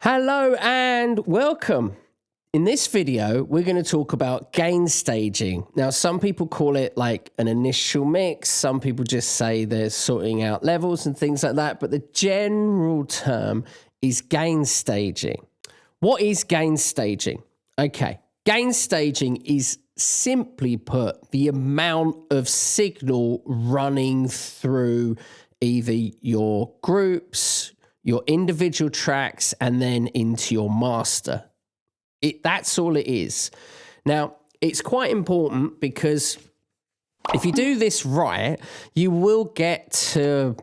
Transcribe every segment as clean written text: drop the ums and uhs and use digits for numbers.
Hello and welcome. In this video, we're going to talk about gain staging. Now, some people call it like an initial mix. Some people just say they're sorting out levels and things like that. But the general term is gain staging. What is gain staging? Okay, gain staging is simply put the amount of signal running through either your groups, your individual tracks, and then into your master. That's all it is. Now, it's quite important because if you do this right, you will get to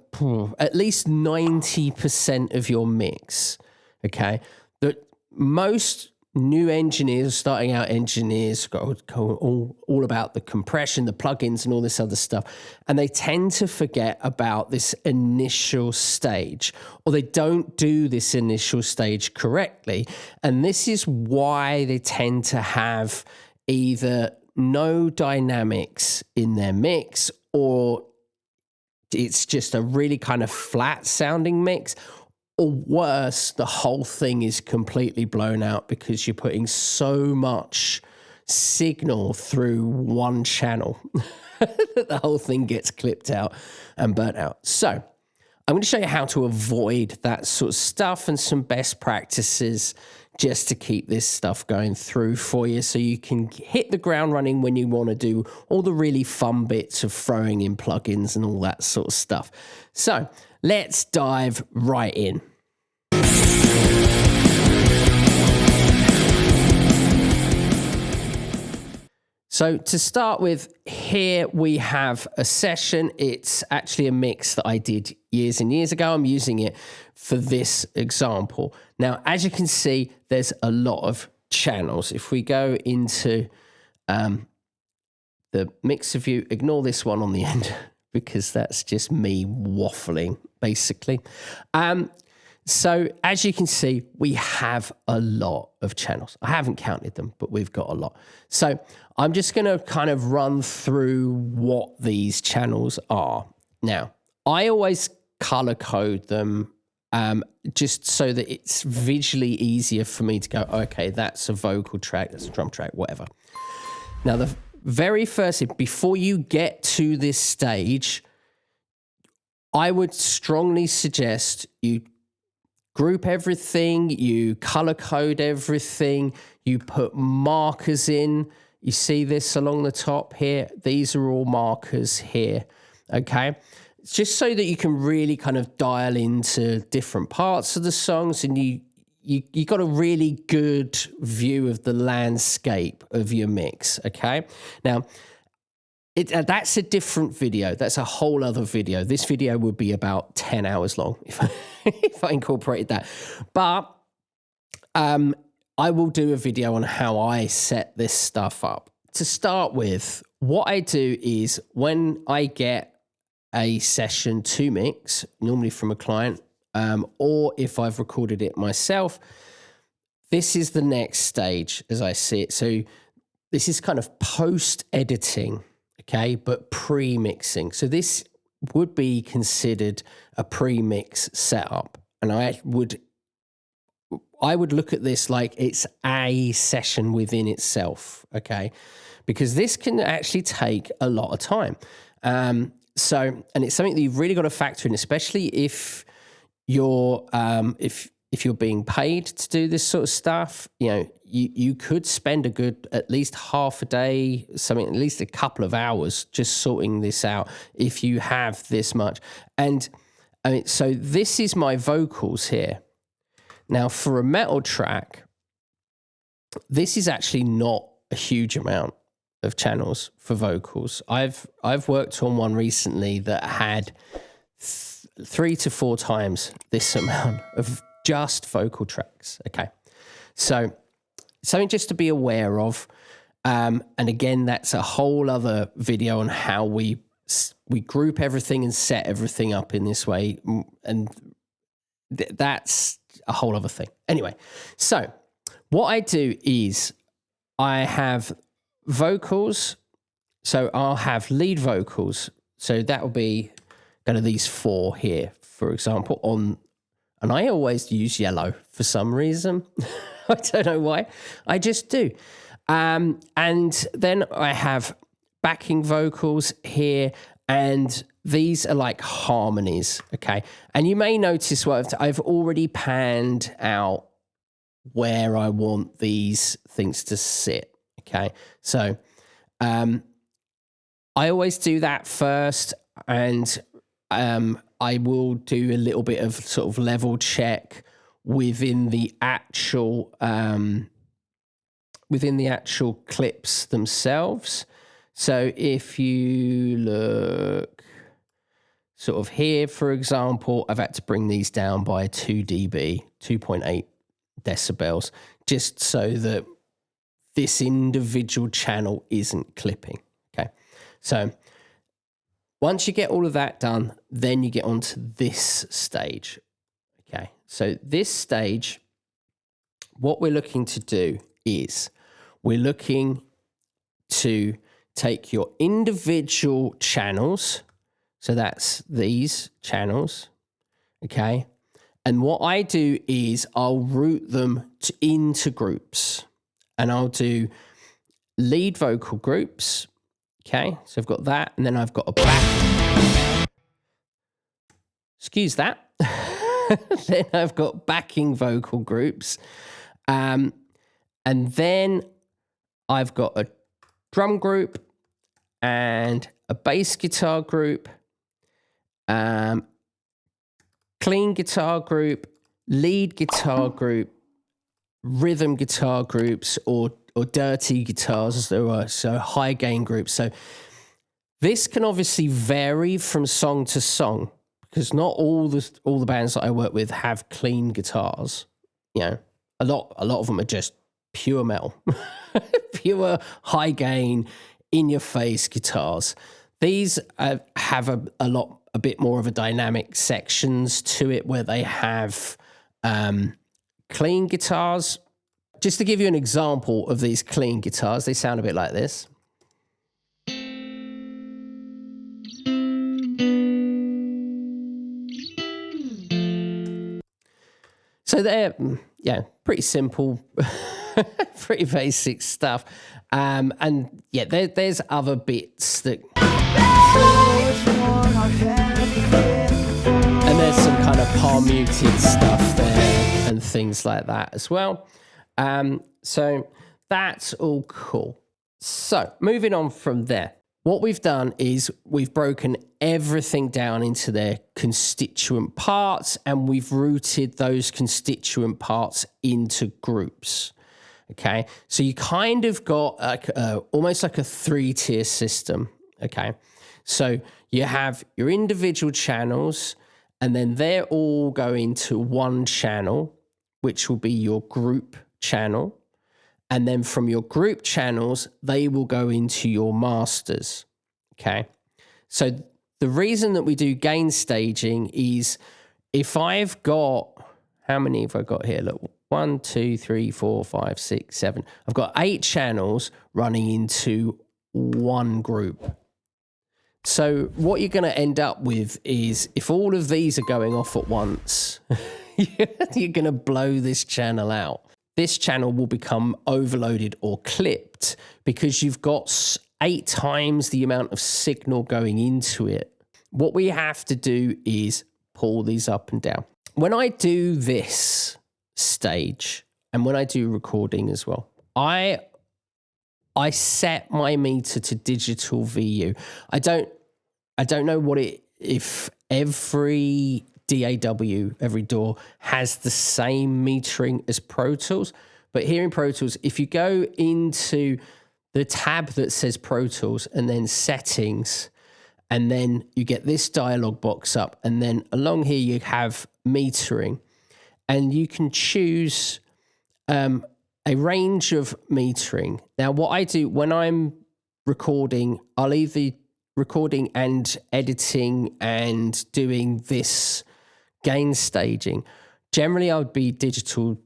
at least 90% of your mix, okay? That most new engineers, starting out engineers, go all about the compression, the plugins, and all this other stuff. And they tend to forget about this initial stage, or they don't do this initial stage correctly. And this is why they tend to have either no dynamics in their mix, or it's just a really kind of flat sounding mix. Or worse, the whole thing is completely blown out because you're putting so much signal through one channel that the whole thing gets clipped out and burnt out. So I'm going to show you how to avoid that sort of stuff and some best practices just to keep this stuff going through for you so you can hit the ground running when you want to do all the really fun bits of throwing in plugins and all that sort of stuff. So let's dive right in. So to start with, here we have a session. It's actually a mix that I did years and years ago. I'm using it for this example. Now, as you can see, there's a lot of channels. If we go into the mixer view, ignore this one on the end because that's just me waffling, basically. So as you can see, we have a lot of channels. I haven't counted them, but we've got a lot. So I'm just going to kind of run through what these channels are. Now, I always color code them just so that it's visually easier for me to go, okay, that's a vocal track, that's a drum track, whatever. Now, the very first, before you get to this stage, I would strongly suggest you group everything, you color code everything, you put markers in. You see this along the top here? These are all markers here, okay? It's just so that you can really kind of dial into different parts of the songs and you got a really good view of the landscape of your mix, okay? Now, that's a different video. That's a whole other video. This video would be about 10 hours long if I incorporated that. But I will do a video on how I set this stuff up. To start with, what I do is when I get a session to mix, normally from a client, or if I've recorded it myself, this is the next stage as I see it. So this is kind of post-editing, okay, but pre-mixing. So this would be considered a pre-mix setup. And I would look at this like it's a session within itself, okay? Because this can actually take a lot of time. And it's something that you've really got to factor in, especially if you're if you're being paid to do this sort of stuff. You know, you could spend a good at least half a day, something at least a couple of hours just sorting this out if you have this much. And I mean, so this is my vocals here. Now, for a metal track, this is actually not a huge amount of channels for vocals. I've worked on one recently that had 3 to 4 times this amount of just vocal tracks. Okay, so something just to be aware of. And again, that's a whole other video on how we group everything and set everything up in this way, and that's a whole other thing. Anyway, so what I do is I have vocals. So I'll have lead vocals. So that will be kind of these 4 here, for example, on And I always use yellow for some reason. I don't know why. I just do. And then I have backing vocals here, and these are like harmonies, okay? And you may notice what I've already panned out where I want these things to sit, okay? So I always do that first, and I will do a little bit of sort of level check within the actual clips themselves. So if you look sort of here, for example, I've had to bring these down by 2 dB, 2.8 decibels, just so that this individual channel isn't clipping. Okay, so once you get all of that done, then you get onto this stage. Okay, so this stage, what we're looking to do is we're looking to take your individual channels. So that's these channels, okay? And what I do is I'll route them into groups, and I'll do lead vocal groups, okay? So I've got that, and then I've got a back. Excuse that. Then I've got backing vocal groups. And then I've got a drum group and a bass guitar group, clean guitar group, lead guitar group, rhythm guitar groups, or dirty guitars, as there are, so high gain groups. So this can obviously vary from song to song, because not all the bands that I work with have clean guitars. You know, a lot of them are just pure metal, pure high gain, in your face guitars. These have a bit more of a dynamic sections to it, where they have clean guitars. Just to give you an example of these clean guitars, they sound a bit like this. So they're, yeah, pretty simple, pretty basic stuff. And yeah, there's other bits that... And there's some kind of palm muted stuff there and things like that as well. So that's all cool. So moving on from there, what we've done is we've broken everything down into their constituent parts, and we've routed those constituent parts into groups. Okay, so you kind of got like almost like a 3-tier system. Okay, so you have your individual channels, and then they're all going to one channel, which will be your group channel. And then from your group channels, they will go into your masters. Okay, so the reason that we do gain staging is if I've got, how many have I got here? Look, 1, 2, 3, 4, 5, 6, 7. I've got 8 channels running into one group. So what you're going to end up with is, if all of these are going off at once, you're going to blow this channel out. This channel will become overloaded or clipped because you've got 8 times the amount of signal going into it. What we have to do is pull these up and down. When I do this stage, and when I do recording as well, I set my meter to digital VU. I don't know what if every DAW, every DAW has the same metering as Pro Tools, but here in Pro Tools, if you go into the tab that says Pro Tools and then settings, and then you get this dialog box up, and then along here you have metering, and you can choose a range of metering. Now, what I do when I'm recording, I'll either recording and editing and doing this gain staging. Generally, I would be digital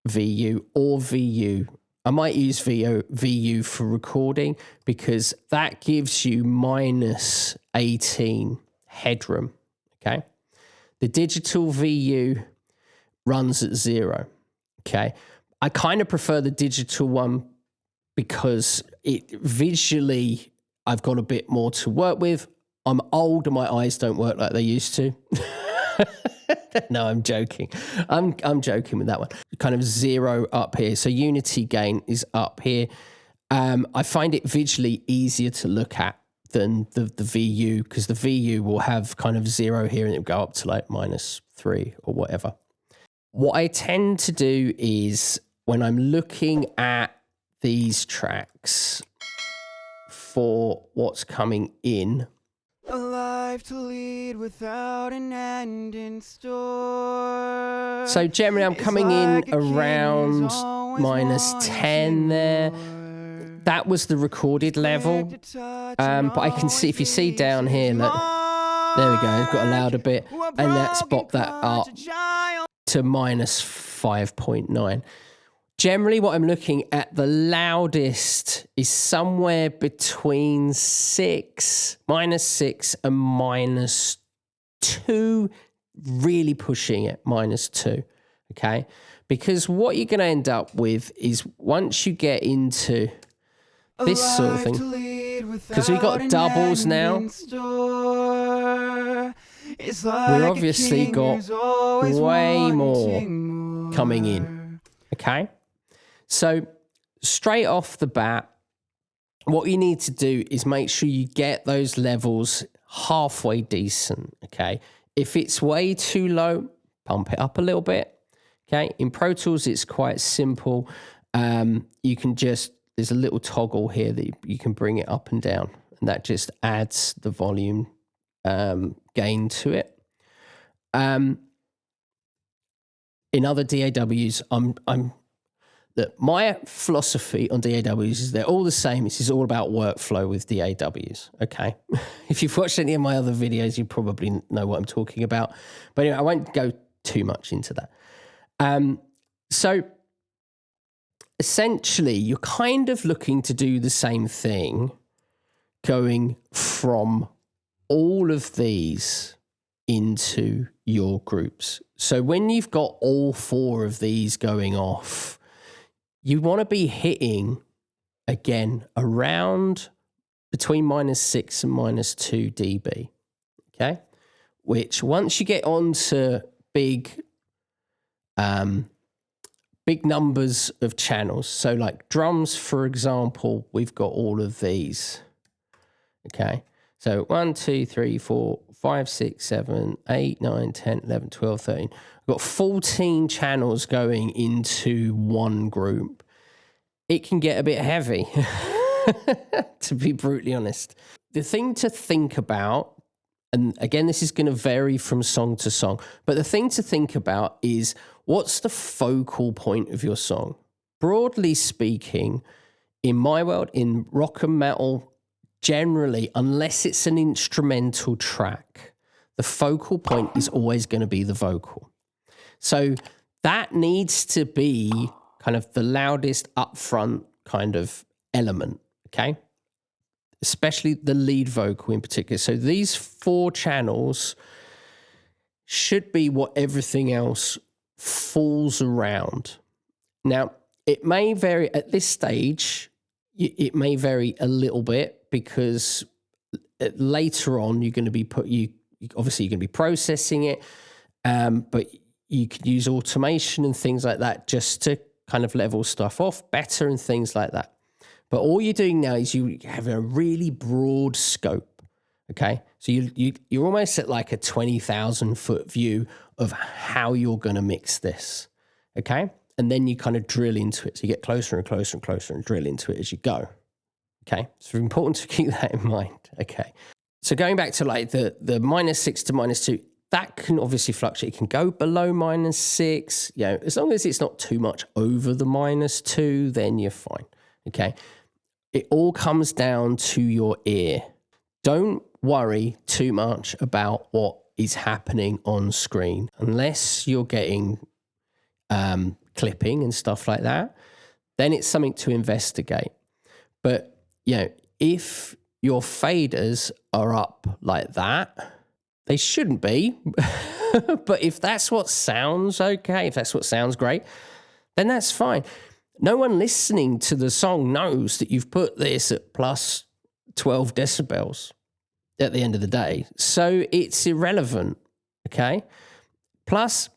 VU or VU. I might use VU for recording because that gives you minus 18 headroom, okay? The digital VU runs at 0. Okay. I kind of prefer the digital one because it visually, I've got a bit more to work with. I'm old and my eyes don't work like they used to. No, I'm joking. I'm joking with that one. Kind of 0 up here. So unity gain is up here. I find it visually easier to look at than the VU, because the VU will have kind of 0 here and it'll go up to like -3 or whatever. What I tend to do is when I'm looking at these tracks for what's coming in, a life to lead without an end in store. So generally I'm coming in around -10 there. That was the recorded level. But I can see, if you see down here, look, there we go, it's got a louder bit, and let's pop that up to -5.9. Generally what I'm looking at, the loudest is somewhere between -6 and -2, really pushing it -2, okay? Because what you're going to end up with is once you get into this sort of thing, because we've got doubles now, we've obviously got way more coming in, okay? So straight off the bat, what you need to do is make sure you get those levels halfway decent, okay? If it's way too low, pump it up a little bit, okay? In Pro Tools, it's quite simple. You can just, there's a little toggle here that you can bring it up and down, and that just adds the volume gain to it. In other DAWs, Look, my philosophy on DAWs is they're all the same. This is all about workflow with DAWs, okay? If you've watched any of my other videos, you probably know what I'm talking about. But anyway, I won't go too much into that. So essentially, you're kind of looking to do the same thing, going from all of these into your groups. So when you've got all 4 of these going off, you want to be hitting, again, around between -6 and -2 dB, okay? Which once you get onto big numbers of channels, so like drums, for example, we've got all of these, okay? So 1, 2, 3, 4, 5, 6, 7, 8, 9, 10, 11, 12, 13. We've got 14 channels going into one group. It can get a bit heavy, to be brutally honest. The thing to think about, and again, this is going to vary from song to song, but the thing to think about is what's the focal point of your song? Broadly speaking, in my world, in rock and metal, generally, unless it's an instrumental track, the focal point is always going to be the vocal. So that needs to be kind of the loudest upfront kind of element, okay? Especially the lead vocal in particular. So these 4 channels should be what everything else falls around. Now, it may vary at this stage. It may vary a little bit because later on you're going to be obviously you're going to be processing it, but you can use automation and things like that just to kind of level stuff off better and things like that. But all you're doing now is you have a really broad scope, okay? So you're almost at like a 20,000-foot view of how you're going to mix this, okay? And then you kind of drill into it. So you get closer and closer and closer and drill into it as you go, okay? It's important to keep that in mind, okay? So going back to like the -6 to -2, that can obviously fluctuate. It can go below -6. You know, as long as it's not too much over the -2, then you're fine. Okay. It all comes down to your ear. Don't worry too much about what is happening on screen unless you're getting clipping and stuff like that. Then it's something to investigate. But you know, if your faders are up like that, they shouldn't be, But if that's what sounds okay, if that's what sounds great, then that's fine. No one listening to the song knows that you've put this at plus 12 decibels at the end of the day. So it's irrelevant, okay? Plus,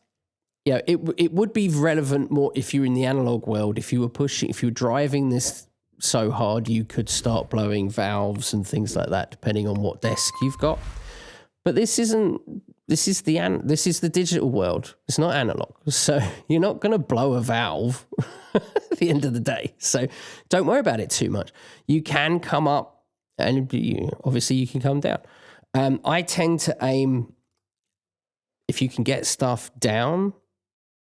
yeah, it would be relevant more if you're in the analog world. If you were driving this so hard, you could start blowing valves and things like that, depending on what desk you've got. But this is the digital world. It's not analog. So you're not going to blow a valve at the end of the day. So don't worry about it too much. You can come up and obviously you can come down. I tend to aim, if you can get stuff down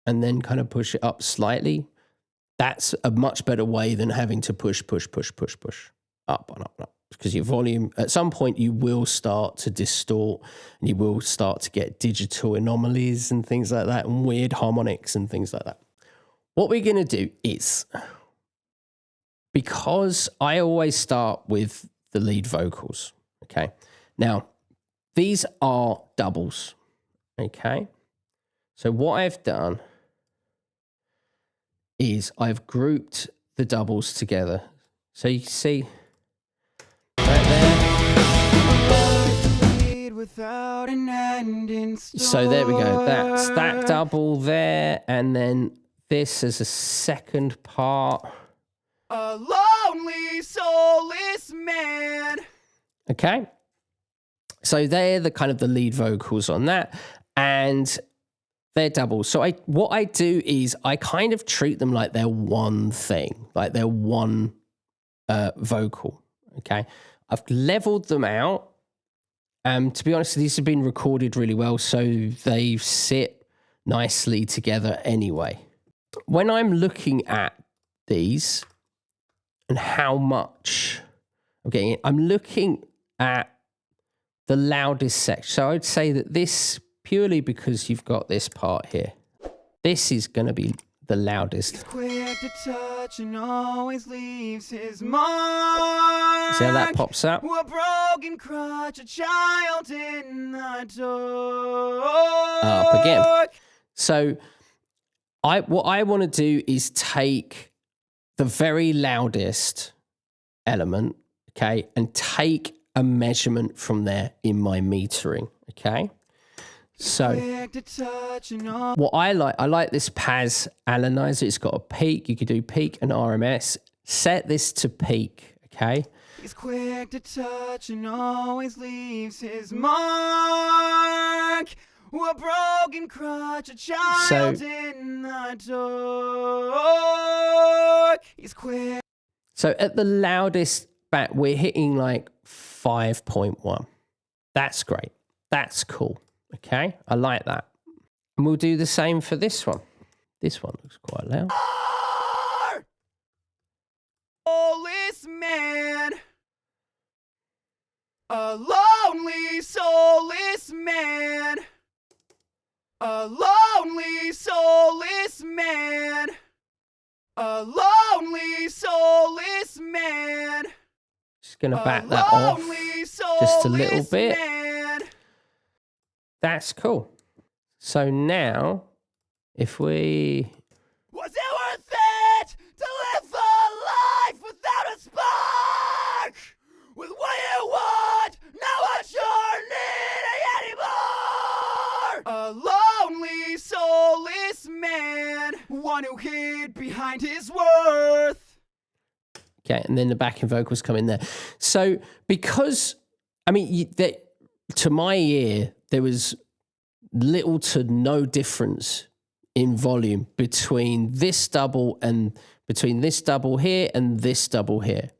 and then kind of push it up slightly, that's a much better way than having to push up and up and up. Because your volume, at some point, you will start to distort and you will start to get digital anomalies and things like that and weird harmonics and things like that. What we're going to do is, because I always start with the lead vocals, okay? Now, these are doubles, okay? So what I've done is I've grouped the doubles together. So you can see right there. So there we go. That's that double there, and then this is a second part. A lonely, soulless man. Okay. So they're the kind of the lead vocals on that, and they're doubles. So what I do is I kind of treat them like they're one thing, like they're one vocal. Okay. I've leveled them out. To be honest, these have been recorded really well, so they sit nicely together anyway. When I'm looking at these and how much I'm getting, I'm looking at the loudest section. So I'd say that this, purely because you've got this part here, this is going to be the loudest. He's quick to touch and always leaves his mark. See how that pops up? A broken crutch, a child in the dark. Up again. So what I want to do is take the very loudest element, okay, and take a measurement from there in my metering, okay? So what I like this Paz analyzer. It's got a peak. You could do peak and RMS. Set this to peak, okay? He's quick to touch and always leaves his mark. A broken crutch, a child in the dark. He's quick. So at the loudest back, we're hitting like 5.1. That's great. That's cool. Okay, I like that. And we'll do the same for this one. This one looks quite loud. Soulless man. A lonely, soulless man. A lonely, soulless man. A lonely, soulless man. Just going to back that off just a little bit. That's cool. So now, if we... Was it worth it to live a life without a spark? With what you want, not what you're needing anymore? A lonely, soulless man, one who hid behind his worth. Okay, and then the backing vocals come in there. So because, I mean, to my ear, there was little to no difference in volume between this double and between this double here and this double here.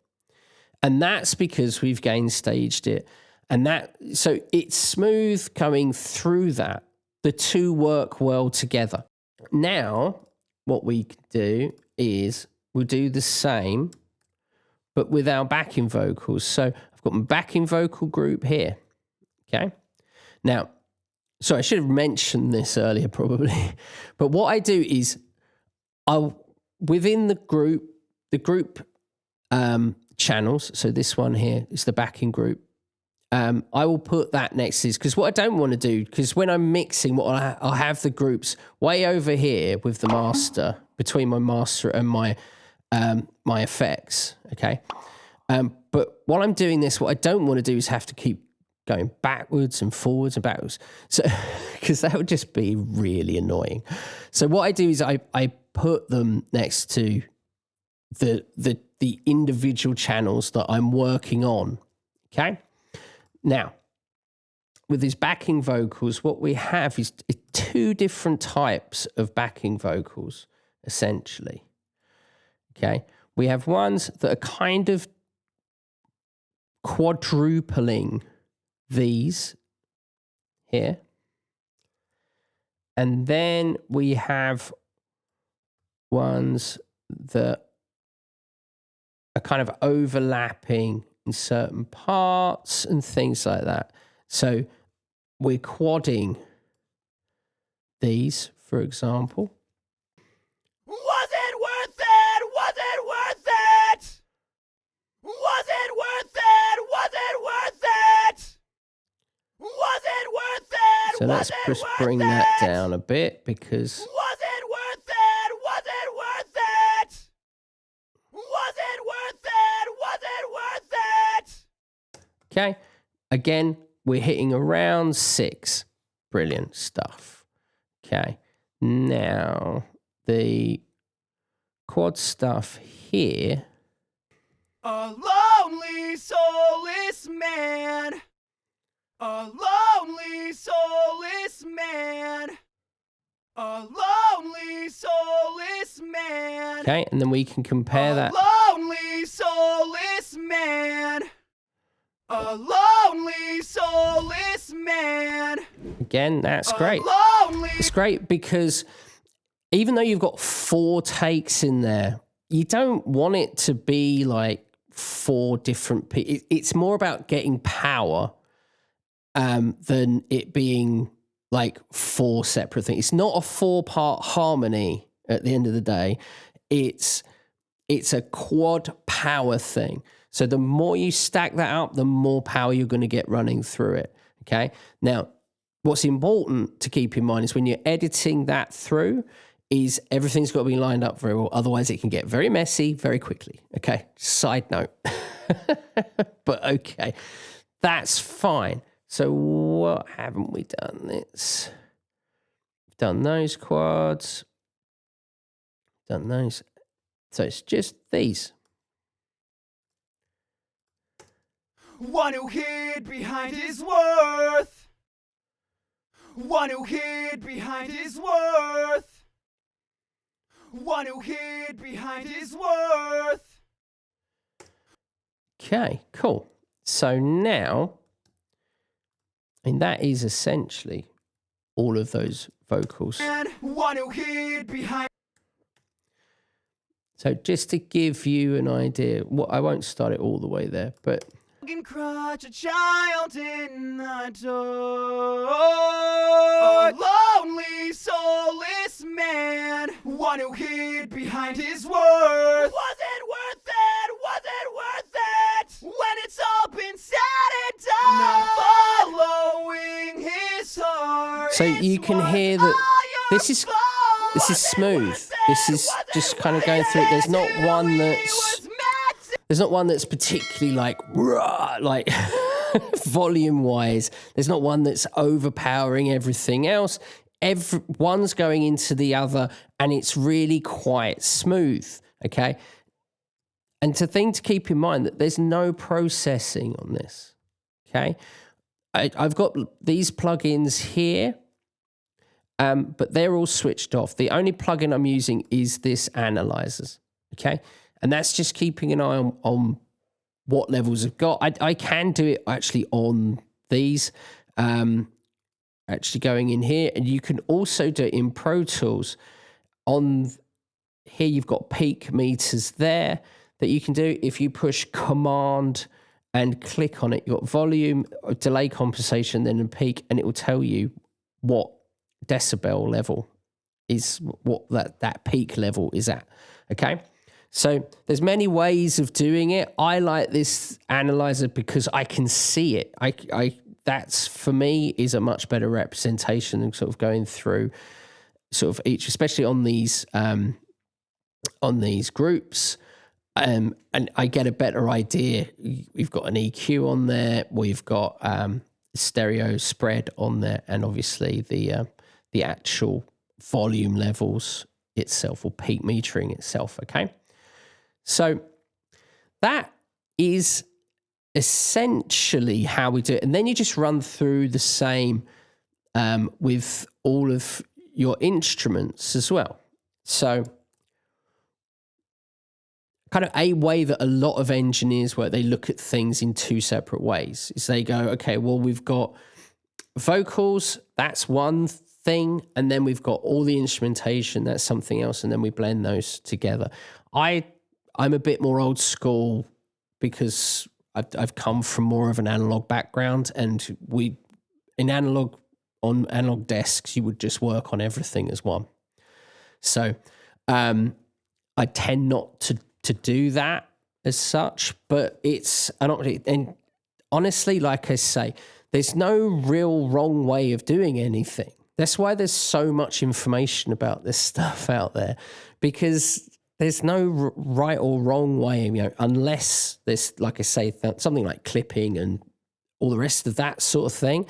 And that's because we've gain staged it. And so it's smooth coming through that. The two work well together. Now, what we can do is we'll do the same, but with our backing vocals. So I've got my backing vocal group here. Okay. Now, so I should have mentioned this earlier probably, but what I do is within the group channels, so this one here is the backing group, I will put that next to this, because what I don't want to do, because when I'm mixing, I'll have the groups way over here with the master, between my master and my my effects, okay? But while I'm doing this, what I don't want to do is have to keep going backwards and forwards and backwards, so because that would just be really annoying. So what I do is I put them next to the individual channels that I'm working on, okay? Now, with these backing vocals, what we have is two different types of backing vocals, essentially. Okay, we have ones that are kind of quadrupling these here. And then we have ones that are kind of overlapping in certain parts and things like that. So we're quadding these, for example. Was it worth it? Was it worth it? Was it worth it? Was it worth it? Was it worth it? So let's just bring that down a bit, because was it worth it? Was it worth it? Was it worth it? Was it worth it? okay, again, we're hitting around 6. Brilliant stuff. Okay, now the quad stuff here. A lonely, soulless man. A lonely, soulless man. A lonely, soulless man. Okay, and then we can compare that. A lonely, soulless man. A lonely, soulless man. Again, that's great. It's great because even though you've got 4 takes in there, you don't want it to be like 4 different pieces. It's more about getting power than it being like 4 separate things. It's not a 4-part harmony at the end of the day. It's a quad power thing. So the more you stack that up, the more power you're going to get running through it. Okay. Now, what's important to keep in mind is when you're editing that through, is everything's got to be lined up very well. Otherwise, it can get very messy very quickly. Okay. Side note. But okay, that's fine. So what haven't we done? We've done those quads. Done those. So it's just these. One who hid behind his worth. One who hid behind his worth. One who hid behind his worth. Okay, cool. So now, and that is essentially all of those vocals. And one who hid behind. So just to give you an idea, I won't start it all the way there, but Can crouch a child in the door. A lonely, soulless man. One who hid behind his worth. Was it worth it? Was it worth it? When it's all been said and done. Not following his heart. so you can hear that this is smooth. This is just kind of going through it. There's not one that's particularly like volume wise. There's not one that's overpowering everything else. One's going into the other, and it's really quite smooth. Okay. And the thing to keep in mind that there's no processing on this. Okay. I've got these plugins here, but they're all switched off. The only plugin I'm using is this analyzers. Okay. And that's just keeping an eye on what levels I've got. I can do it actually on these, actually going in here. And you can also do it in Pro Tools. On here, you've got peak meters there that you can do. If you push Command and click on it, you've got volume, delay compensation, then a peak, and it will tell you what decibel level is, what that peak level is at. Okay. So there's many ways of doing it. I like this analyzer because I can see it. That's, for me, is a much better representation than sort of going through sort of each, especially on these groups. And I get a better idea. We've got an EQ on there. We've got stereo spread on there, and obviously the actual volume levels itself, or peak metering itself. Okay, so that is essentially how we do it, and then you just run through the same with all of your instruments as well. So kind of a way that a lot of engineers work, they look at things in two separate ways. Is they go, okay, well, we've got vocals, that's one thing, and then we've got all the instrumentation, that's something else, and then we blend those together. I'm a bit more old school because I've come from more of an analog background, and on analog desks, you would just work on everything as one. So I tend not to do that as such, but and honestly, like I say, there's no real wrong way of doing anything. That's why there's so much information about this stuff out there, because there's no right or wrong way, unless there's, like I say, something like clipping and all the rest of that sort of thing.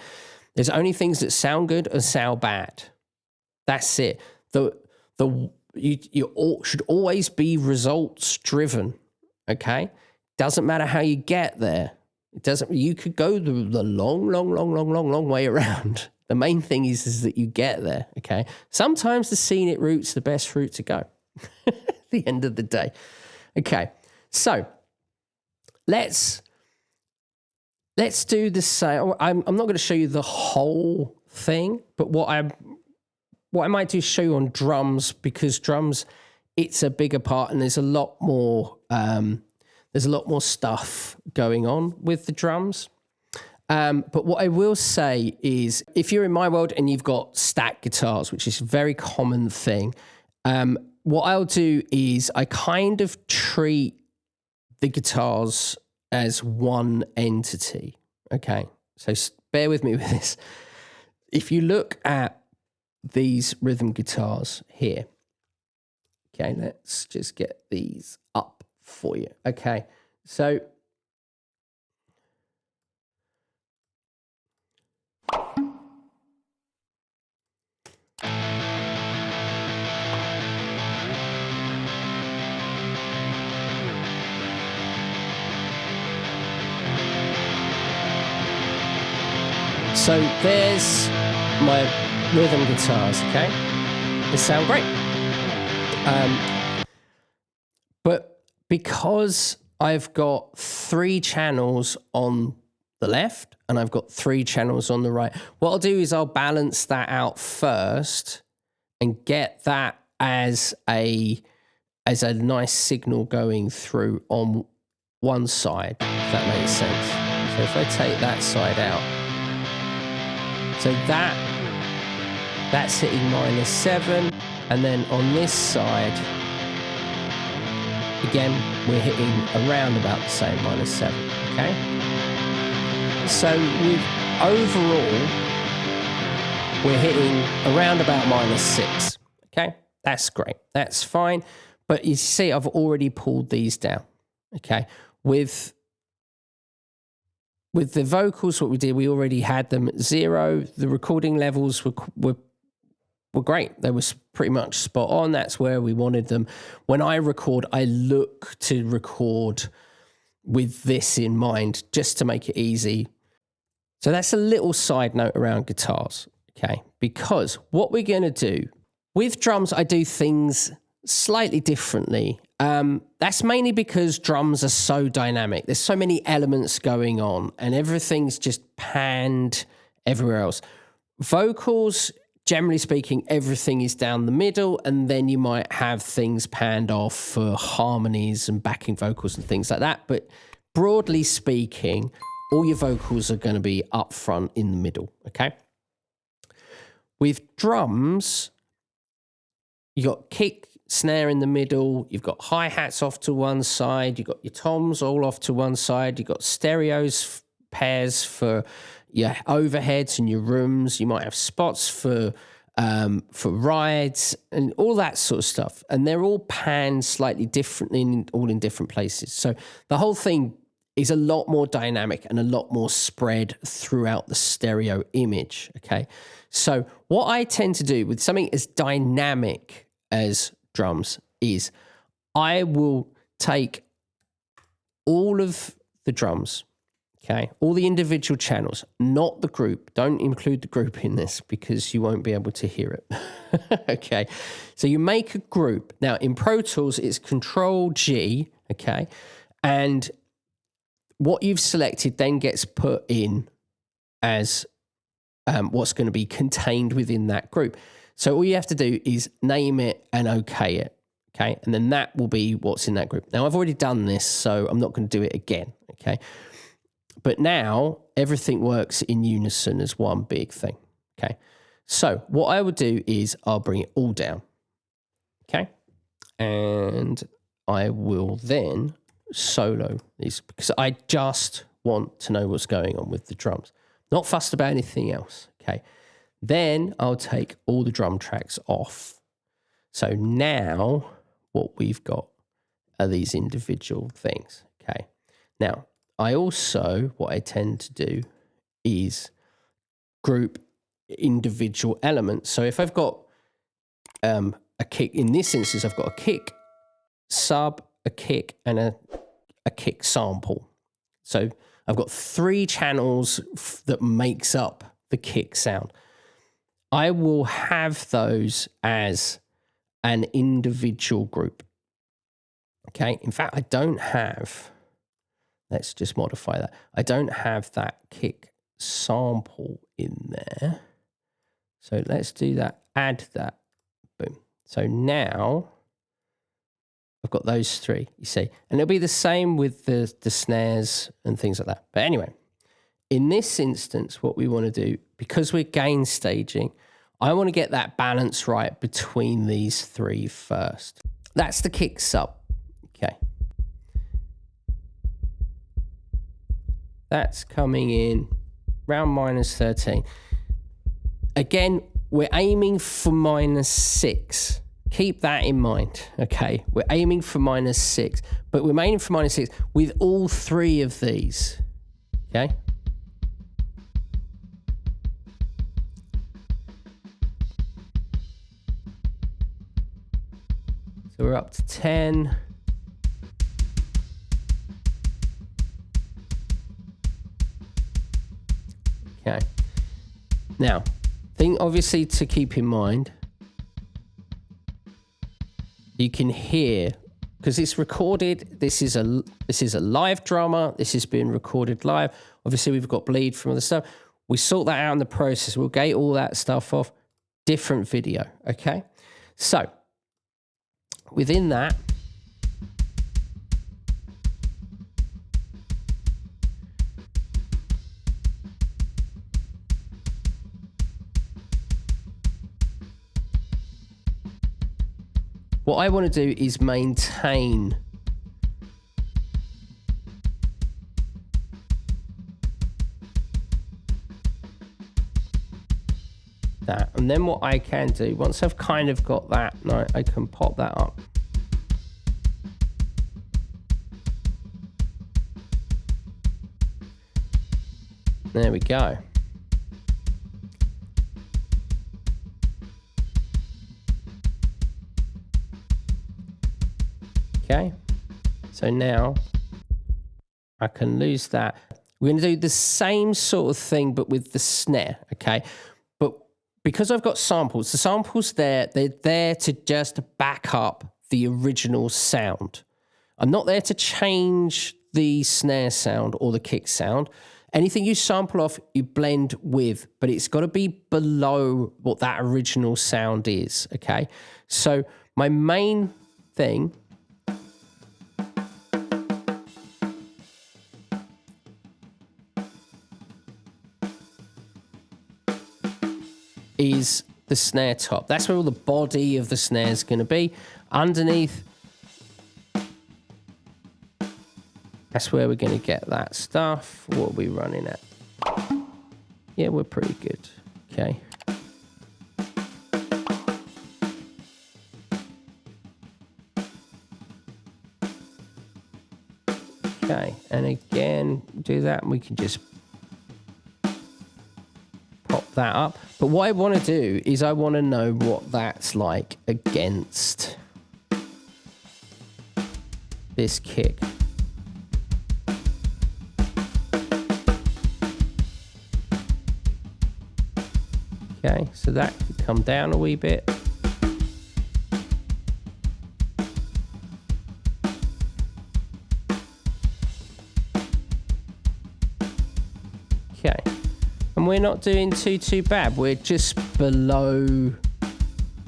There's only things that sound good and sound bad. That's it. You should always be results driven. Okay, doesn't matter how you get there. It doesn't. You could go the long way around. The main thing is that you get there. Okay. Sometimes the scenic route's the best route to go. At the end of the day. Okay. So let's do the same. I'm not going to show you the whole thing, but what I might do is show you on drums, because drums, it's a bigger part, and there's a lot more stuff going on with the drums. But what I will say is, if you're in my world and you've got stacked guitars, which is a very common thing, what I'll do is I kind of treat the guitars as one entity. Okay, so bear with me with this. If you look at these rhythm guitars here, okay, let's just get these up for you. Okay, so there's my rhythm guitars, okay? They sound great. But because I've got 3 channels on the left and I've got 3 channels on the right, what I'll do is I'll balance that out first and get that as a nice signal going through on one side, if that makes sense. So if I take that side out, so that's hitting -7, and then on this side, again, we're hitting around about the same -7, okay? So overall, we're hitting around about -6, okay? That's great, that's fine. But you see, I've already pulled these down, okay? With the vocals, what we did, we already had them at 0. The recording levels were great. They were pretty much spot on. That's where we wanted them. When I record, I look to record with this in mind, just to make it easy. So that's a little side note around guitars, okay? Because what we're going to do with drums, I do things slightly differently. That's mainly because drums are so dynamic. There's so many elements going on, and everything's just panned everywhere else. Vocals, generally speaking, everything is down the middle, and then you might have things panned off for harmonies and backing vocals and things like that. But broadly speaking, all your vocals are going to be up front in the middle, okay? With drums, you got kick, snare in the middle, you've got hi-hats off to one side, you've got your toms all off to one side, you've got stereos pairs for your overheads and your rooms, you might have spots for rides and all that sort of stuff. And they're all panned slightly differently, all in different places. So the whole thing is a lot more dynamic and a lot more spread throughout the stereo image, okay? So what I tend to do with something as dynamic as drums is I will take all of the drums, okay, all the individual channels, not the group. Don't include the group in this because you won't be able to hear it. Okay, so you make a group. Now in Pro Tools, it's Control G, okay, and what you've selected then gets put in as what's going to be contained within that group. So all you have to do is name it and okay it, okay? And then that will be what's in that group. Now, I've already done this, so I'm not going to do it again, okay? But now everything works in unison as one big thing, okay? So what I would do is I'll bring it all down, okay? And I will then solo these because I just want to know what's going on with the drums. Not fussed about anything else, okay? Then I'll take all the drum tracks off. So now what we've got are these individual things, okay? Now, I also, what I tend to do is group individual elements. So if I've got a kick, in this instance, I've got a kick, sub, a kick, and a kick sample. So I've got 3 channels that makes up the kick sound. I will have those as an individual group. Okay, in fact, I don't have, let's just modify that. I don't have that kick sample in there. So let's do that, add that, boom. So now I've got those 3, you see, and it'll be the same with the snares and things like that. But anyway, in this instance, what we want to do, because we're gain staging, I want to get that balance right between these 3 first. That's the kick sub, okay. That's coming in around -13. Again, we're aiming for -6. Keep that in mind, okay? We're aiming for -6, but we're aiming for -6 with all 3 of these, okay? So we're up to 10. Okay. Now, thing obviously to keep in mind, you can hear, because it's recorded, this is a live drummer, this has been recorded live. Obviously we've got bleed from other stuff. We sort that out in the process. We'll gate all that stuff off. Different video, okay? So, within that, what I want to do is maintain that. And then what I can do, once I've kind of got that, I can pop that up. There we go. Okay, so now I can lose that. We're going to do the same sort of thing, but with the snare, okay? But because I've got samples, the samples they're there to just back up the original sound. I'm not there to change the snare sound or the kick sound. Anything you sample off, you blend with, but it's got to be below what that original sound is, okay? So my main thing is the snare top. That's where all the body of the snare is going to be. Underneath, that's where we're going to get that stuff. What are we running at? Yeah, we're pretty good. Okay. Okay, and again, do that, and we can just pop that up. But what I want to do is I want to know what that's like against this kick. Okay, so that could come down a wee bit. Okay, and we're not doing too bad. We're just below,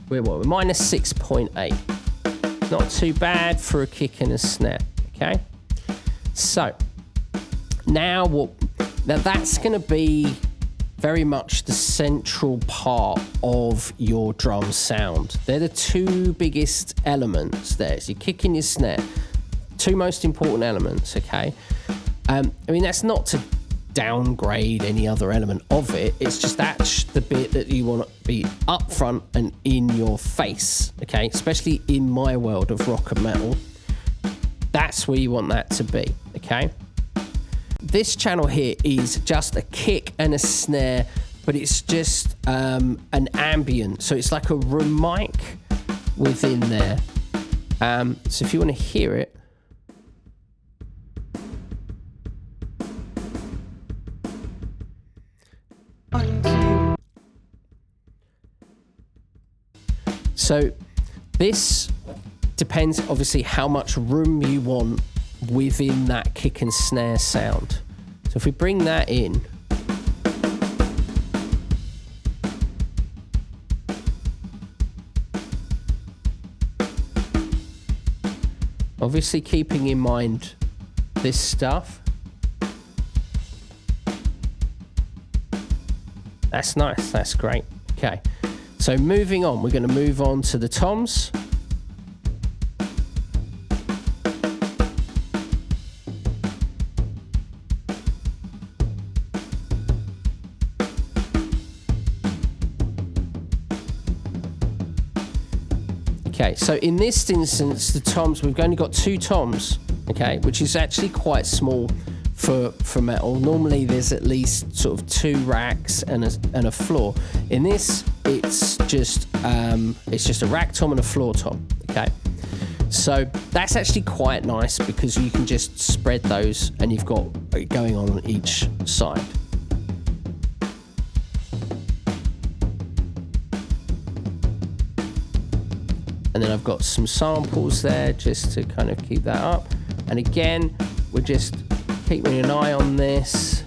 we're minus 6.8. Not too bad for a kick and a snare, okay? So, now that's gonna be very much the central part of your drum sound. They're the two biggest elements there. So your kick and your snare, two most important elements, okay? I mean, that's not to downgrade any other element of it. It's just that's the bit that you want to be up front and in your face, okay? Especially in my world of rock and metal. That's where you want that to be, okay? This channel here is just a kick and a snare, but it's just an ambient. So it's like a room mic within there. So if you want to hear it, so this depends obviously how much room you want within that kick and snare sound. So if we bring that in, obviously keeping in mind this stuff. That's nice, that's great. Okay, so moving on, we're going to move on to the toms. Okay, so in this instance, the toms, we've only got two toms, okay, which is actually quite small for metal. Normally there's at least sort of two racks and a floor. In this, it's just a rack tom and a floor tom, okay? So that's actually quite nice because you can just spread those and you've got it going on each side. And then I've got some samples there just to kind of keep that up. And again, we're just keeping an eye on this.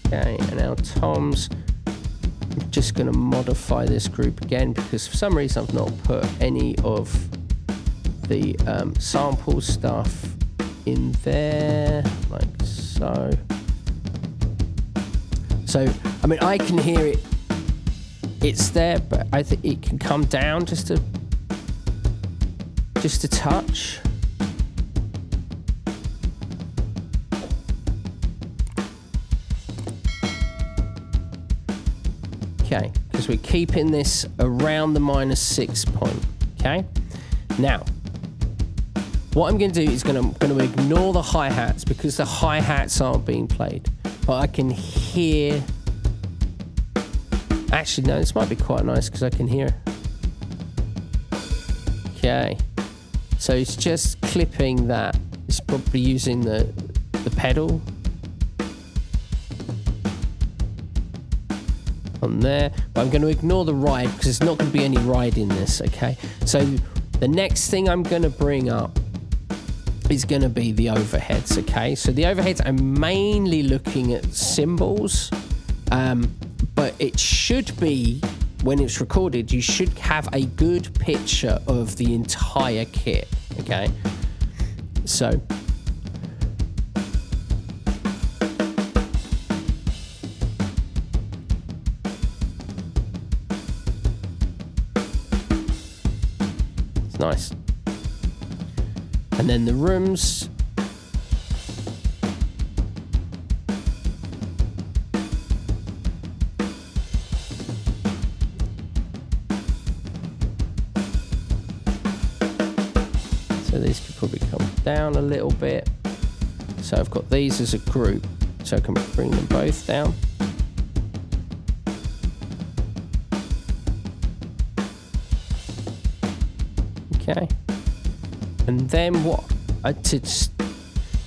Okay, and our toms, I'm just going to modify this group again because for some reason I've not put any of the sample stuff in there, like so. So, I mean, I can hear it, it's there, but I think it can come down just a touch. Okay, because we're keeping this around the -6 point, okay? Now, what I'm going to do is going to ignore the hi-hats because the hi-hats aren't being played. But I can hear... Actually, no, this might be quite nice because I can hear... Okay. So it's just clipping that. It's probably using the pedal on there. But I'm going to ignore the ride because there's not going to be any ride in this, okay? So the next thing I'm going to bring up is going to be the overheads, okay? So the overheads, I'm mainly looking at cymbals, but it should be, when it's recorded, you should have a good picture of the entire kit, okay? So Nice. And then the rooms. So these could probably come down a little bit. So I've got these as a group, so I can bring them both down. Okay. And then what I did,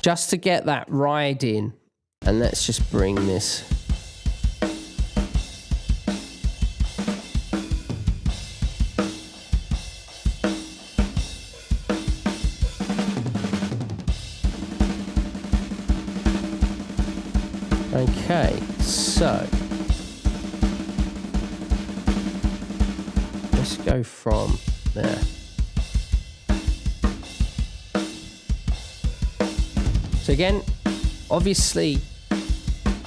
just to get that ride in, and let's just bring this. Okay, so let's go from there. So again, obviously,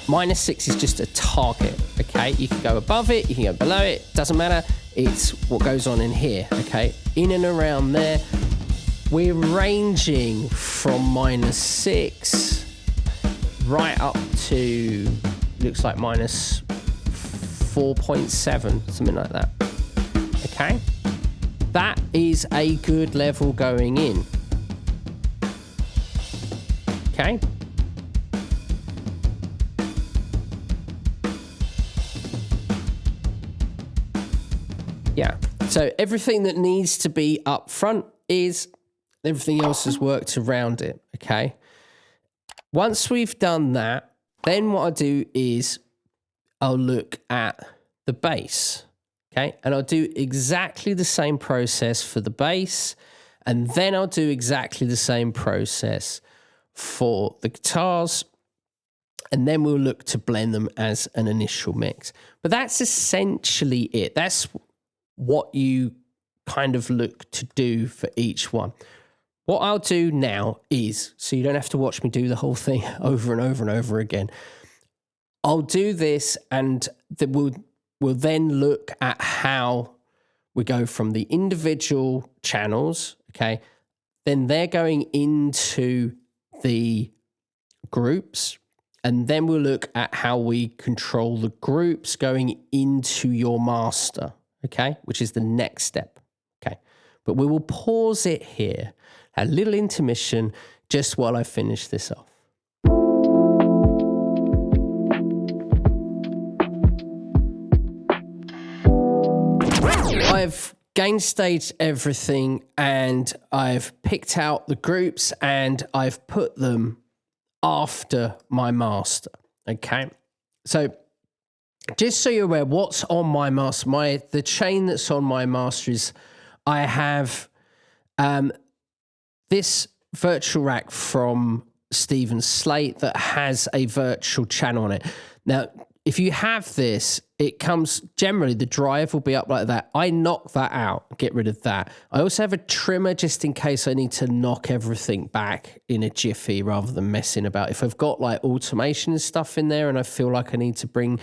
-6 is just a target, okay? You can go above it, you can go below it, doesn't matter. It's what goes on in here, okay? In and around there, we're ranging from -6 right up to, looks like -4.7, something like that, okay? That is a good level going in. Okay. Yeah. So everything that needs to be up front is, everything else is worked around it. Okay. Once we've done that, then what I do is I'll look at the base. Okay. And I'll do exactly the same process for the base. And then I'll do exactly the same process for the guitars, and then we'll look to blend them as an initial mix. But that's essentially it. That's what you kind of look to do for each one. What I'll do now is, so you don't have to watch me do the whole thing over and over and over again, I'll do this, and we'll then look at how we go from the individual channels, okay? Then they're going into the groups, and then we'll look at how we control the groups going into your master, okay, which is the next step, okay? But we will pause it here, a little intermission, just while I finish this off. I've gain staged everything, and I've picked out the groups, and I've put them after my master. Okay. So just so you're aware, what's on my master, the chain that's on my master is, I have this virtual rack from Stephen Slate that has a virtual channel on it. Now, if you have this, it comes, generally the drive will be up like that. I knock that out, get rid of that. I also have a trimmer just in case I need to knock everything back in a jiffy rather than messing about. If I've got like automation and stuff in there and I feel like I need to bring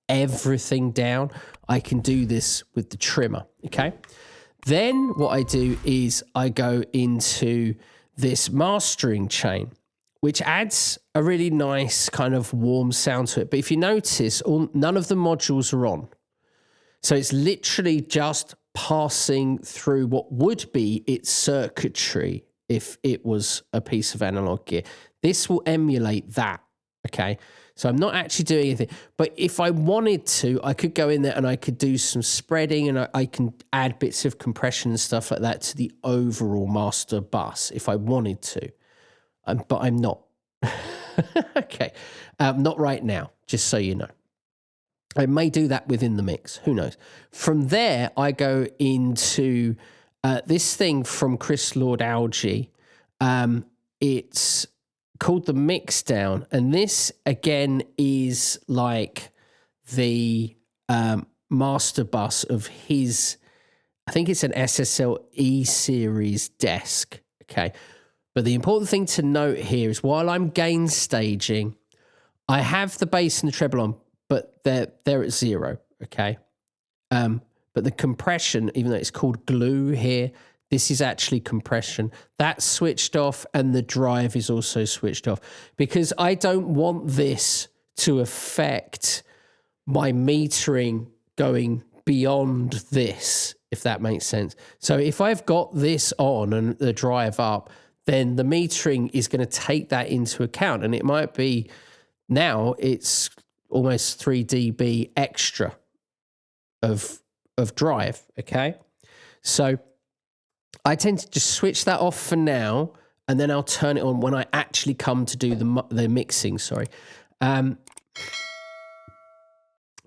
everything down, I can do this with the trimmer, okay? Then what I do is I go into this mastering chain, which adds a really nice kind of warm sound to it. But if you notice, none of the modules are on. So it's literally just passing through what would be its circuitry if it was a piece of analog gear. This will emulate that, okay? So I'm not actually doing anything. But if I wanted to, I could go in there and I could do some spreading, and I can add bits of compression and stuff like that to the overall master bus if I wanted to. But I'm not. Okay. Not right now, just so you know. I may do that within the mix. Who knows? From there, I go into this thing from Chris Lord Algie. It's called the Mixdown. And this, again, is like the master bus of his, I think it's an SSL E-series desk. Okay. But the important thing to note here is while I'm gain staging, I have the bass and the treble on, but they're at 0, okay? But the compression, even though it's called glue here, This is actually compression. That's switched off and the drive is also switched off because I don't want this to affect my metering going beyond this, if that makes sense. So if I've got this on and the drive up, then the metering is going to take that into account. And it might be now it's almost 3 dB extra of drive, okay? So I tend to just switch that off for now, and then I'll turn it on when I actually come to do the mixing, sorry.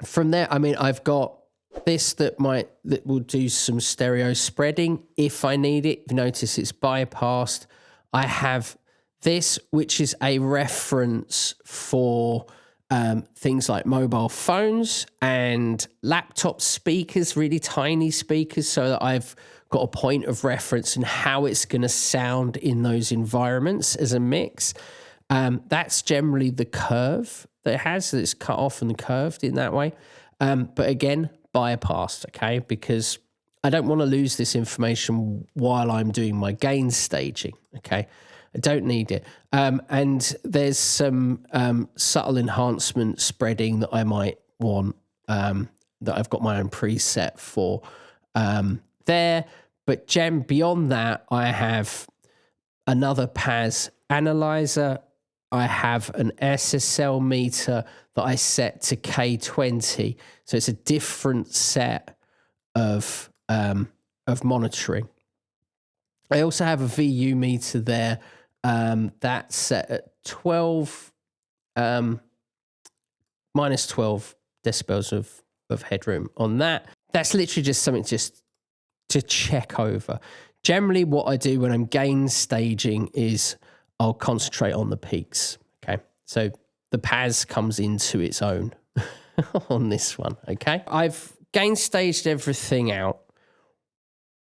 From there, I mean, I've got this that will do some stereo spreading if I need it. If you notice it's bypassed. I have this, which is a reference for things like mobile phones and laptop speakers, really tiny speakers, so that I've got a point of reference in how it's going to sound in those environments as a mix. That's generally the curve that it has, that it's cut off and curved in that way. But again, bypassed, okay, because I don't want to lose this information while I'm doing my gain staging, okay? I don't need it. And there's some subtle enhancement spreading that I might want, that I've got my own preset for there. But beyond that, I have another PAS analyzer. I have an SSL meter that I set to K20. So it's a different set of monitoring. I also have a VU meter there that's set at 12, minus 12 decibels of headroom on that. That's literally just something just to check over. Generally, what I do when I'm gain staging is I'll concentrate on the peaks, okay? So the PAS comes into its own on this one, okay? I've gain staged everything out.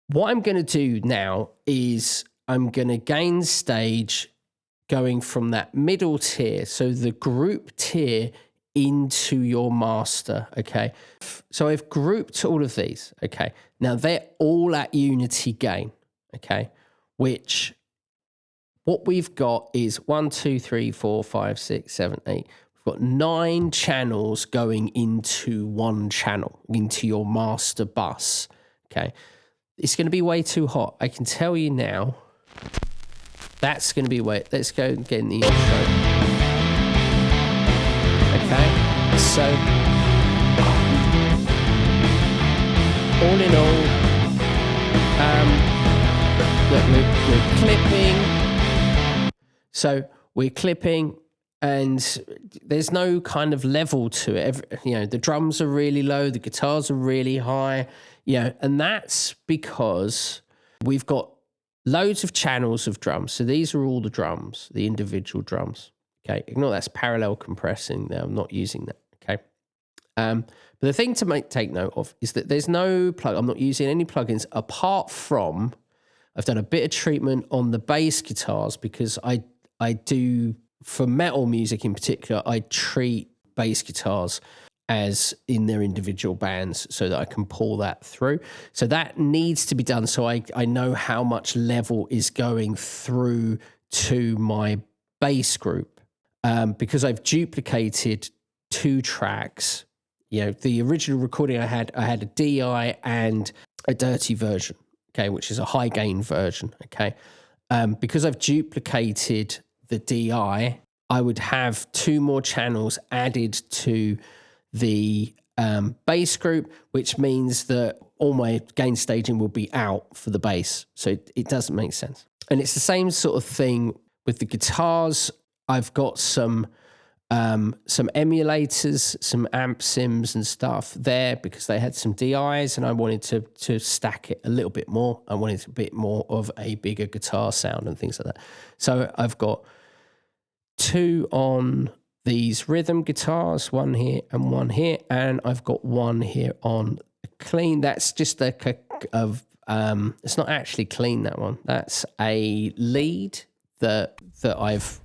What I'm going to do now is I'm going to gain stage going from that middle tier, so the group tier, into your master, okay? So I've grouped all of these, okay? Now they're all at unity gain, okay? Which, what we've got is 1, 2, 3, 4, 5, 6, 7, 8. We've got 9 channels going into one channel, into your master bus, okay? It's going to be way too hot. I can tell you now. That's going to be way. Let's go and get in the intro. Okay, so all in all, look, we're clipping. So we're clipping, and there's no kind of level to it. You know, the drums are really low, the guitars are really high. You know, and that's because we've got loads of channels of drums. So these are all the drums, the individual drums. Okay, ignore that's parallel compressing there. I'm not using that. Okay. But the thing to take note of is that there's no plug. I'm not using any plugins apart from I've done a bit of treatment on the bass guitars because I do, for metal music in particular, I treat bass guitars as in their individual bands so that I can pull that through. So that needs to be done so I know how much level is going through to my bass group. Because I've duplicated 2 tracks. You know, the original recording I had a DI and a dirty version, okay, which is a high gain version, okay. Because I've duplicated the DI, I would have 2 more channels added to the bass group, which means that all my gain staging will be out for the bass. So it doesn't make sense. And it's the same sort of thing with the guitars. I've got some emulators, some amp sims and stuff there because they had some DIs and I wanted to stack it a little bit more. I wanted a bit more of a bigger guitar sound and things like that. So I've got 2 on these rhythm guitars, 1 here and 1 here, and I've got 1 here on clean. That's just it's not actually clean, that one. That's a lead that I've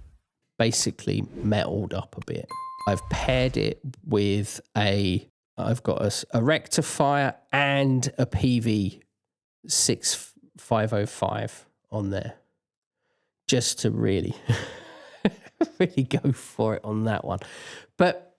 basically metaled up a bit. I've paired it with I've got a rectifier and a PV 6 505 on there, just to really, really go for it on that one. But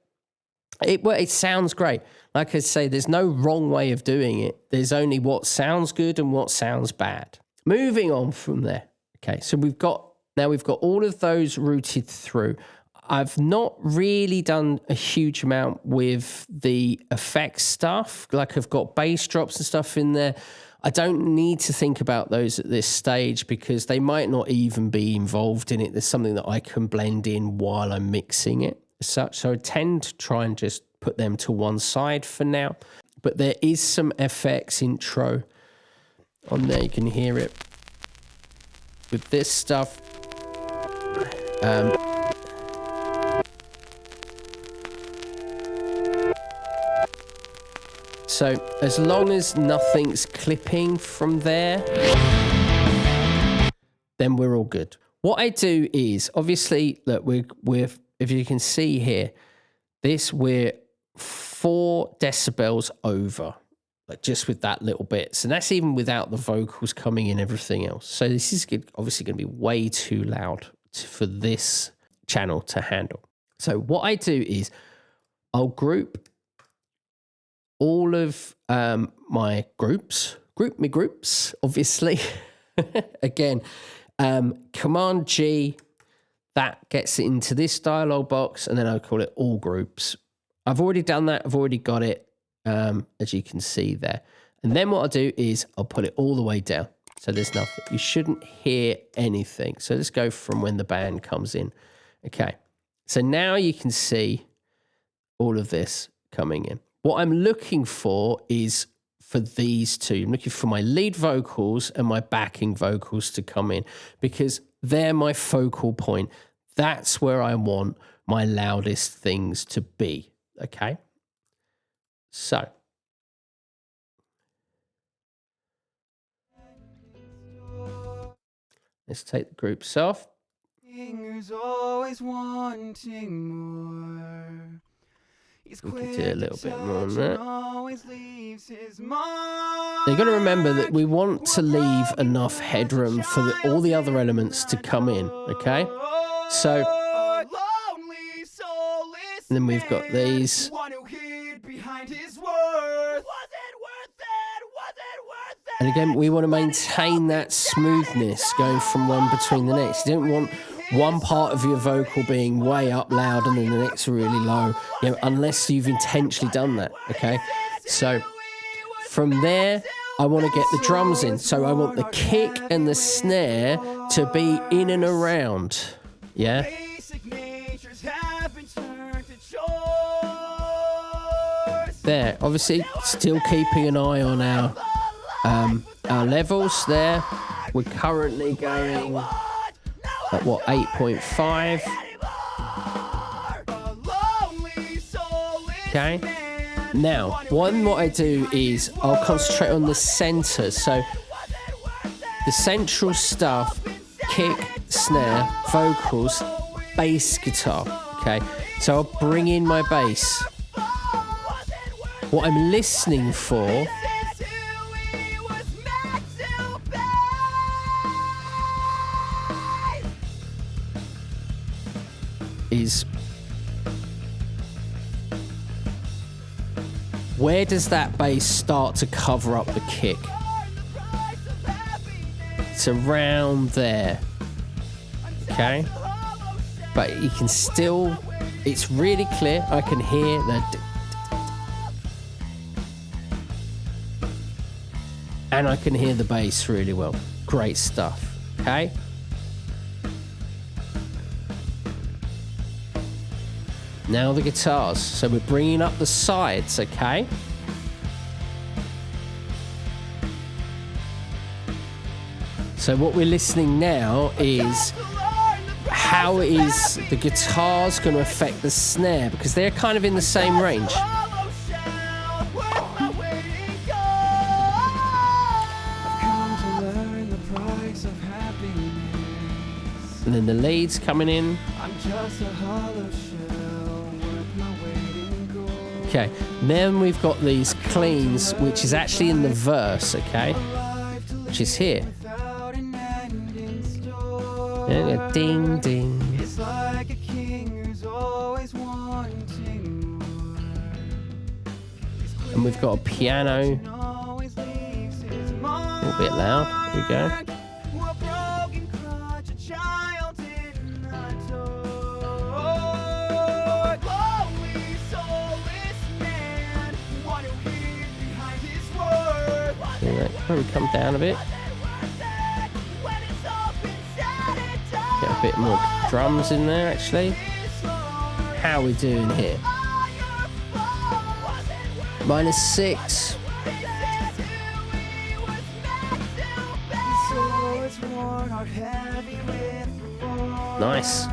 it sounds great. Like I say, there's no wrong way of doing it. There's only what sounds good and what sounds bad. Moving on from there. Okay, so we've got all of those routed through. I've not really done a huge amount with the effects stuff. Like I've got bass drops and stuff in there. I don't need to think about those at this stage because they might not even be involved in it. There's something that I can blend in while I'm mixing it as such. So I tend to try and just put them to one side for now. But there is some FX intro on there. You can hear it with this stuff. So as long as nothing's clipping from there, then we're all good. What I do is, obviously, look, we're if you can see here, we're 4 decibels over, like just with that little bit. So that's even without the vocals coming in, everything else. So this is obviously going to be way too loud for this channel to handle. So what I do is I'll group all of my groups, obviously. Again, Command G, that gets it into this dialog box, and then I'll call it all groups. I've already done that. I've already got it, as you can see there. And then what I'll do is I'll put it all the way down. So there's nothing. You shouldn't hear anything. So let's go from when the band comes in. Okay. So now you can see all of this coming in. What I'm looking for is for these two. I'm looking for my lead vocals and my backing vocals to come in because they're my focal point. That's where I want my loudest things to be. Okay. So let's take the groups off. Fingers always wanting more. We can do a little bit more on that. Now you've got to remember that we want to leave enough headroom for all the other elements to come in, okay? So, and then we've got these. And again, we want to maintain that smoothness going from one between the next. You don't want one part of your vocal being way up loud and then the next really low, unless you've intentionally done that, okay? So from there, I want to get the drums in. So I want the kick and the snare to be in and around, yeah? There, obviously, still keeping an eye on our levels there. We're currently going at what, 8.5. Okay. Now, what I do is I'll concentrate on the center. So the central stuff, kick, snare, vocals, bass guitar. Okay. So I'll bring in my bass. What I'm listening for is where does that bass start to cover up the kick? It's around there, okay? But you can still, it's really clear. I can hear the, and I can hear the bass really well. Great stuff, okay? Now the guitars. So we're bringing up the sides, okay? So what we're listening now is how is the guitars going to affect the snare, because they're kind of in the same range. And then the leads coming in. I'm just a hollow shell, worth my weight in gold. Okay, then we've got these cleans, which is actually in the verse, okay? is here. Yeah, ding, ding. It's like a king who's always wanting more. And we've got a piano. Always leaves his A little bit loud. Here we go. a broken crutch, a child in a toy. Lonely, soulless man, one who hid behind his word. Yeah, that probably come down a bit. When it's all been said and done, Get a bit more drums in there, actually. How are we doing here? -6. Nice.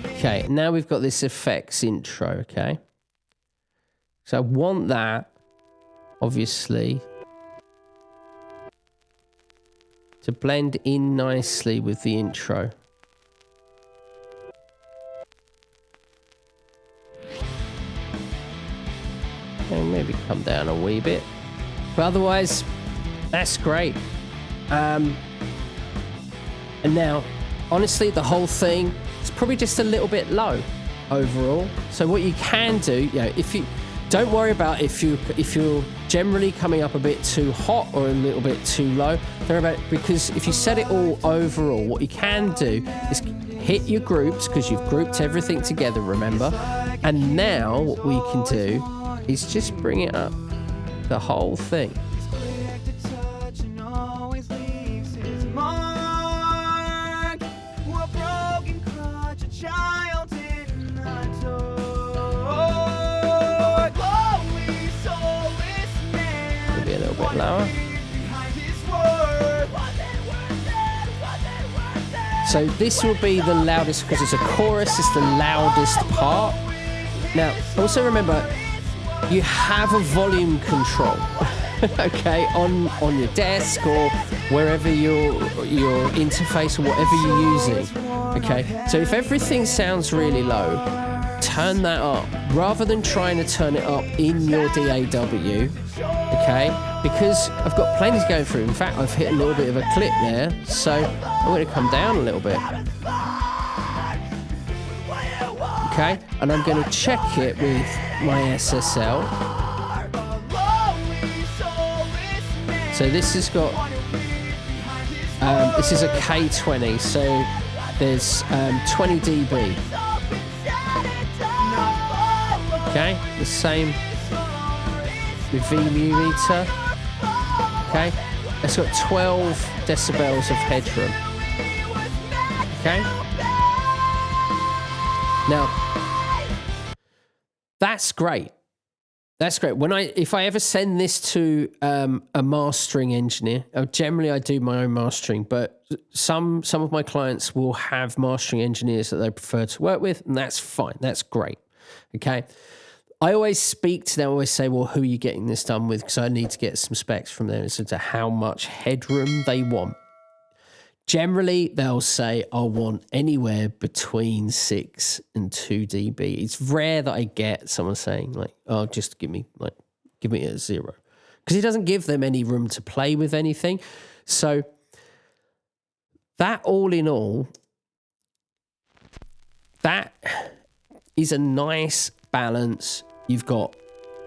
Okay, now we've got this effects intro, okay? So I want that, obviously, to blend in nicely with the intro. And maybe come down a wee bit. But otherwise, that's great. And now, honestly, the whole thing is probably just a little bit low overall. So what you can do, you know, if you don't worry about if you're generally coming up a bit too hot or a little bit too low, don't worry about it, because if you set it all overall, what you can do is hit your groups, because you've grouped everything together, remember? And now what we can do is just bring it up, the whole thing. Maybe a little bit lower. So this will be the loudest, because it's a chorus, it's the loudest part. Now, also remember, you have a volume control, okay, on your desk or wherever your interface or whatever you're using, okay? So if everything sounds really low, turn that up rather than trying to turn it up in your DAW, okay? Because I've got plenty going through. In fact, I've hit a little bit of a clip there, so I'm going to come down a little bit. Okay, and I'm going to check it with my SSL. So this has got, this is a K20, so there's 20 dB. Okay, the same with VMU meter. Okay, it's got 12 decibels of headroom. Okay. Now, that's great. That's great. If I ever send this to a mastering engineer, generally I do my own mastering, but some of my clients will have mastering engineers that they prefer to work with, and that's fine. That's great. Okay. I always speak to them, I always say, well, who are you getting this done with? Because I need to get some specs from them as to how much headroom they want. Generally, they'll say, I want anywhere between 6 and 2 dB. It's rare that I get someone saying, like, oh, just give me a 0. Because it doesn't give them any room to play with anything. So that all in all, that is a nice balance. You've got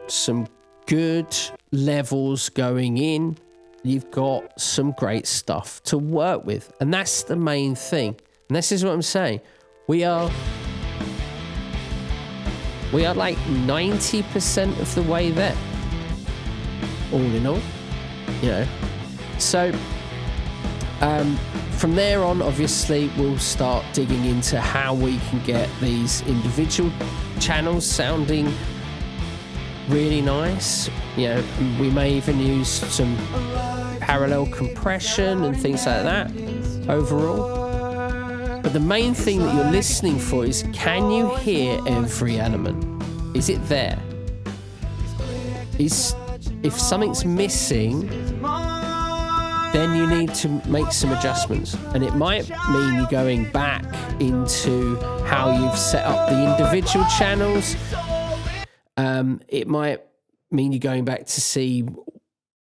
some good levels going in. You've got some great stuff to work with. And that's the main thing. And this is what I'm saying. We are like 90% of the way there. All in all. You know. So from there on, obviously, we'll start digging into how we can get these individual channels sounding really nice. You know, we may even use some parallel compression and things like that overall. But the main thing that you're listening for is, can you hear every element? Is it there? If something's missing, then you need to make some adjustments. And it might mean you're going back into how you've set up the individual channels. It might mean you're going back to see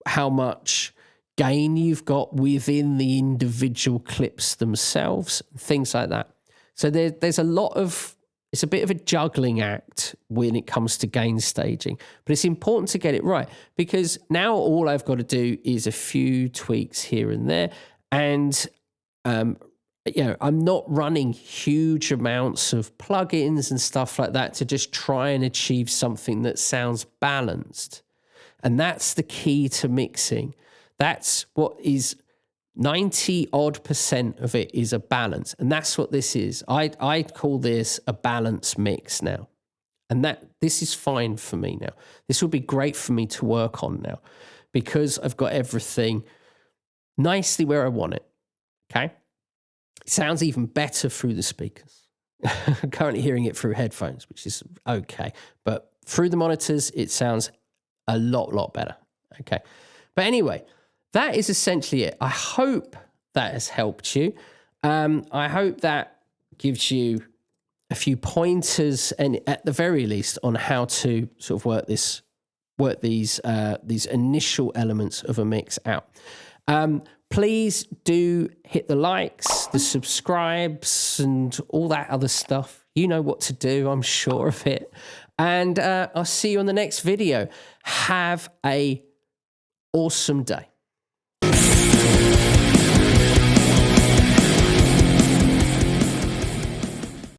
how much gain you've got within the individual clips themselves, things like that. So there's a lot of, it's a bit of a juggling act when it comes to gain staging, but it's important to get it right, because now all I've got to do is a few tweaks here and there. And, I'm not running huge amounts of plugins and stuff like that to just try and achieve something that sounds balanced. And that's the key to mixing. That's what is 90% of it is a balance. And that's what this is. I call this a balance mix now. And this is fine for me now. This will be great for me to work on now, because I've got everything nicely where I want it. Okay. It sounds even better through the speakers. I'm currently hearing it through headphones, which is okay. But through the monitors, it sounds a lot better. Okay. But anyway, that is essentially it. I hope that has helped you. I hope that gives you a few pointers, and at the very least, on how to sort of work these initial elements of a mix out. Please do hit the likes, the subscribes, and all that other stuff. You know what to do, I'm sure of it. And I'll see you on the next video. Have a awesome day.